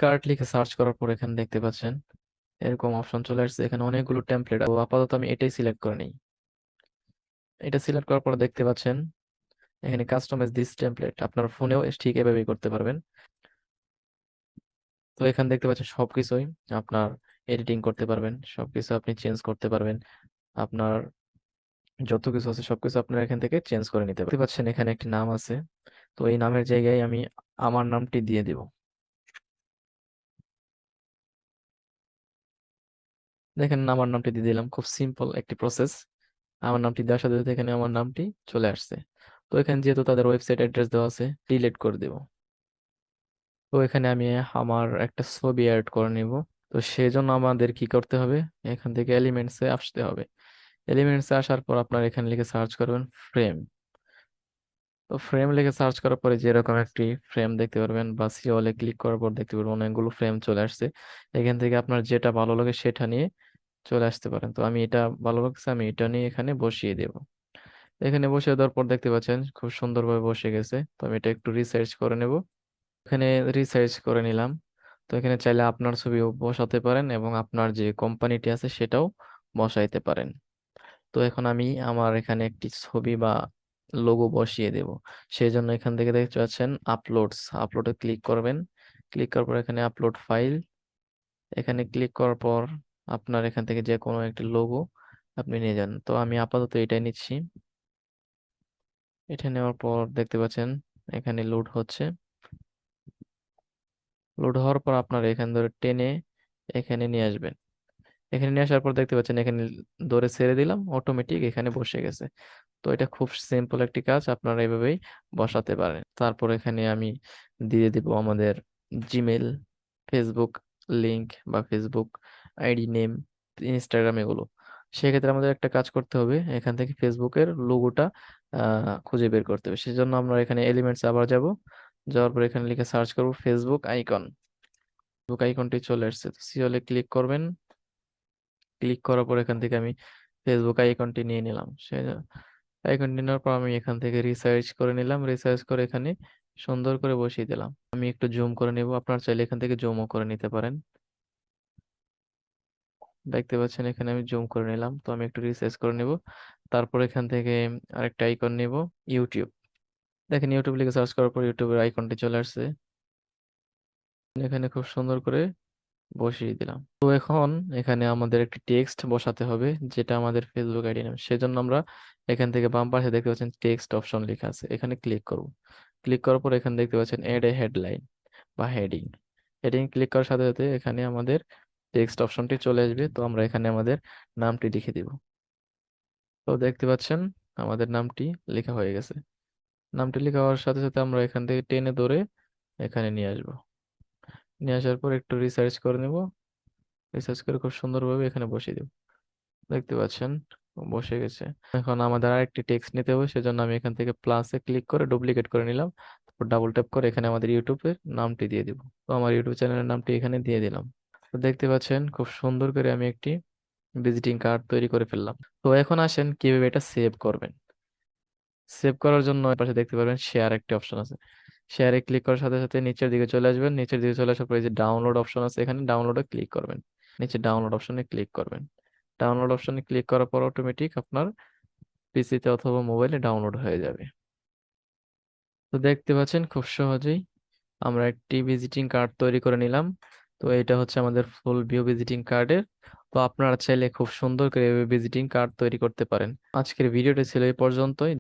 Cart লিখে search করার পর এখানে দেখতে পাচ্ছেন এরকম অপশন চলে আসছে। এখানে অনেকগুলো টেমপ্লেট, তো আপাতত আমি এটাই সিলেক্ট করে নিই। এটা সিলেক্ট করার পর দেখতে পাচ্ছেন এখানে কাস্টমাইজ দিস টেমপ্লেট, আপনার ফোনেও ঠিক এভাবেই করতে পারবেন। তো এখানে দেখতে পাচ্ছেন সবকিছুই আপনার এডিটিং করতে পারবেন, সবকিছু আপনি চেঞ্জ করতে পারবেন। আপনার যত কিছু আছে সবকিছু আপনার এখান থেকে চেঞ্জ করে নিতে পারবেন। দেখতে পাচ্ছেন এখানে একটি নাম আছে, তো এই নামের জায়গায় আমি আমার নামটি দিয়ে দিব। দেখেন আমার নামটি দিয়ে দিলাম, খুব সিম্পল একটি প্রসেস। আমার নামটি দেওয়ার সাথে সাথে এখানে আমার নামটি চলে আসছে। তো এখানে যেহেতু তাদের ওয়েবসাইট অ্যাড্রেস দেওয়া আছে, ডিলিট করে দেব। তো এখানে আমি আমার একটা ছবি অ্যাড করে নিব। তো সেজন্য আমাদের কি করতে হবে, এখান থেকে এলিমেন্টসে আসতে হবে। এলিমেন্টসে আসার পর আপনার এখানে লিখে সার্চ করবেন ফ্রেম। তো ফ্রেম লিখে সার্চ করার পরে যেরকম একটি ফ্রেম দেখতে পারবেন, বা সিওলে ক্লিক করার পর দেখতে পারবেন অনেকগুলো ফ্রেম চলে আসছে। এখান থেকে আপনার যেটা ভালো লাগে সেটা নিয়ে চলে আসতে পারেন। তো আমি এটা ভালো লাগছে, আমি এটা নিয়ে এখানে বসিয়ে দেব। এখানে বসিয়ে দেওয়ার পর দেখতে পাচ্ছেন খুব সুন্দরভাবে বসে গেছে। তো আমি এটা একটু রিসার্চ করে নেব। এখানে রিসার্চ করে নিলাম। তো এখানে চাইলে আপনার ছবিও বসাতে পারেন এবং আপনার যে কোম্পানিটি আছে সেটাও বসাইতে পারেন। তো এখন আমি আমার এখানে একটি ছবি বা লোগো বসিয়ে দেব। সেই জন্য এখান থেকে দেখতে পাচ্ছেন আপলোডে ক্লিক করবেন। ক্লিক করার পর এখানে আপলোড ফাইল, এখানে ক্লিক করার পর আপনার এখান থেকে যে কোনো একটি লোগো আপনি নিয়ে যান। তো আমি আপাতত এটাই নিচ্ছি। এটা নেওয়ার পর দেখতে পাচ্ছেন এখানে লোড হচ্ছে। লোড হওয়ার পর আপনার এখান ধরে টেনে এখানে নিয়ে আসবেন। এখানে নিয়ে আসার পর দেখতে পাচ্ছেন এখানে ধরে ছেড়ে দিলাম, অটোমেটিক এখানে বসে গেছে। তো এটা খুব সিম্পল একটি কাজ, আপনারা এভাবেই বসাতে পারেন। তারপর এখানে আমি দিয়ে দিব আমাদের জিমেল, ফেসবুক লিংক বা ফেসবুক আইডি নেম, ইনস্টাগ্রাম এগুলো। সেক্ষেত্রে আমাদের একটা কাজ করতে হবে, এখান থেকে ফেসবুকের লোগোটা খুঁজে বের করতে হবে। সেজন্য আমরা এখানে এলিমেন্টস আবার যাব। যাওয়ার পর এখানে লিখে সার্চ করব ফেসবুক আইকন। ফেসবুক আইকনটি চলে আসছে, তো সিওলে ক্লিক করবেন। ক্লিক করার পর এখান থেকে আমি ফেসবুক আইকনটি নিয়ে নিলাম। সে আইকনটি নেওয়ার পর আমি এখান থেকে রিসার্চ করে নিলাম, রিসার্চ করে এখানে সুন্দর করে বসিয়ে দিলাম। আমি একটু জুম করে নিব, আপনারা চাইলে এখান থেকে জুমও করে নিতে পারেন। দেখতে পাচ্ছেন এখানে আমি জুম করে নিলাম। তো আমি একটু রিসার্চ করে নিব। তারপর এখান থেকে আরেকটা আইকন নিব, ইউটিউব। দেখেন ইউটিউব লিখে সার্চ করার পর ইউটিউবের আইকনটি চলে আসছে। এখানে খুব সুন্দর করে বসিয়ে দিলাম। তো এখন এখানে আমাদের একটি টেক্সট বসাতে হবে, যেটা আমাদের ফেসবুক আইডি নেম। সেজন্য আমরা এখান থেকে বাম পাশে দেখতে পাচ্ছেন টেক্সট অপশন লেখা আছে, এখানে ক্লিক করব। ক্লিক করার পর এখানে দেখতে পাচ্ছেন এড এ হেডলাইন বা হেডিং। হেডিং ক্লিক করার সাথে সাথে এখানে আমাদের টেক্সট অপশনটি চলে আসবে। তো আমরা এখানে আমাদের নামটি লিখে দিব। তো দেখতে পাচ্ছেন আমাদের নামটি লেখা হয়ে গেছে। নামটি লেখা হওয়ার সাথে সাথে আমরা এখান থেকে টেনে ধরে এখানে নিয়ে আসবো। নিয়ে আসার পর একটু রিসার্চ করে নেব। রিসার্চ করে খুব সুন্দরভাবে এখানে বসিয়ে দেব। দেখতে পাচ্ছেন বসে গেছে। এখন আমাদের আরেকটি টেক্সট নিতে হবে, সেজন্য আমি এখান থেকে প্লাসে ক্লিক করে ডুপ্লিকেট করে নিলাম। তারপর ডাবল ট্যাপ করে এখানে আমাদের ইউটিউবের নামটি দিয়ে দিব। তো আমার ইউটিউব চ্যানেলের নামটি এখানে দিয়ে দিলাম। তো দেখতে পাচ্ছেন খুব সুন্দর করে আমি একটি ভিজিটিং কার্ড তৈরি করে ফেললাম। তো এখন আসেন কিভাবে এটা সেভ করবেন। সেভ করার জন্য এর পাশে দেখতে পারবেন শেয়ার একটি অপশন আছে। শেয়ারে ক্লিক করার সাথে সাথে নিচের দিকে চলে আসবেন। নিচের দিকে চলে আসার পরে এই যে ডাউনলোড অপশন আছে, এখানে ডাউনলোডে ক্লিক করবেন। নিচে ডাউনলোড অপশনে ক্লিক করবেন। ডাউনলোড অপশনে ক্লিক করার পর অটোমেটিক আপনার পিসিতে অথবা মোবাইলে ডাউনলোড হয়ে যাবে। তো দেখতে পাচ্ছেন খুব সহজেই আমরা একটি ভিজিটিং কার্ড তৈরি করে নিলাম। তো এটা হচ্ছে আমাদের ফুল ভিউ ভিজিটিং কার্ডের। তো আপনারা চাইলে খুব সুন্দর করে ভিজিটিং কার্ড তৈরি করতে পারেন। আজকের ভিডিওটি ছিল এই পর্যন্তই।